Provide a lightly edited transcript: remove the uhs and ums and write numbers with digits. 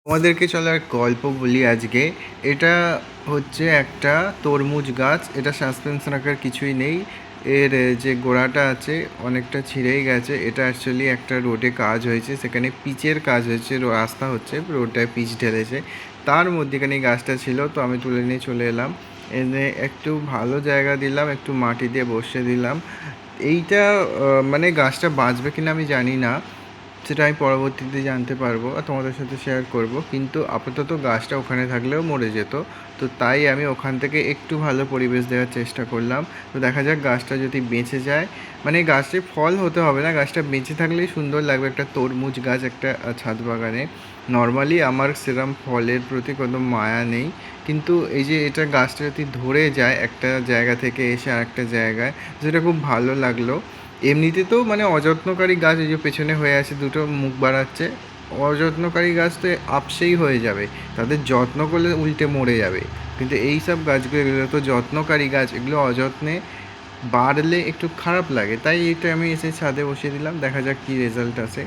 তোমাদেরকে চলো এক গল্প বলি আজকে। এটা হচ্ছে একটা তরমুজ গাছ। এটা সাসপেন্স রাখার কিছুই নেই। এর যে গোড়াটা আছে অনেকটা ছিঁড়েই গেছে। এটা অ্যাকচুয়ালি একটা রোডে কাজ হয়েছে, সেখানে পিচের কাজ হয়েছে, রাস্তা হচ্ছে, রোডটায় পিচ ঢেলেছে, তার মধ্যেখানে এই গাছটা ছিল। তো আমি তুলে নিয়ে চলে এলাম, এনে একটু ভালো জায়গা দিলাম, একটু মাটি দিয়ে বসিয়ে দিলাম। এইটা মানে গাছটা বাঁচবে কিনা আমি জানি না, সেটা আমি পরবর্তীতে জানতে পারবো আর তোমাদের সাথে শেয়ার করব। কিন্তু আপাতত গাছটা ওখানে থাকলেও মরে যেত। তো তাই আমি ওখান থেকে একটু ভালো পরিবেশ দেওয়ার চেষ্টা করলাম। তো দেখা যাক গাছটা যদি বেঁচে যায়, মানে গাছটি ফল হতে হবে না, গাছটা বেঁচে থাকলেই সুন্দর লাগবে। একটা তরমুজ গাছ একটা ছাদ বাগানে। নর্মালি আমার সেরম ফলের প্রতি কোনো মায়া নেই, কিন্তু এই যে এটা গাছটা যদি ধরে যায় একটা জায়গা থেকে এসে আরেকটা জায়গায়, যেটা খুব ভালো লাগলো। এমনিতে তো মানে অযত্নকারী গাছ, এই যে পেছনে হয়ে আছে দুটো মুখ বাড়াচ্ছে, অযত্নকারী গাছ তো আপসেই হয়ে যাবে, তাদের যত্ন করলে উল্টে মরে যাবে। কিন্তু এই সব গাছগুলো, এগুলো তো যত্নকারী গাছ, এগুলো অযত্নে বাড়লে একটু খারাপ লাগে। তাই এটা আমি এসে ছাদে বসিয়ে দিলাম, দেখা যাক কী রেজাল্ট আসে।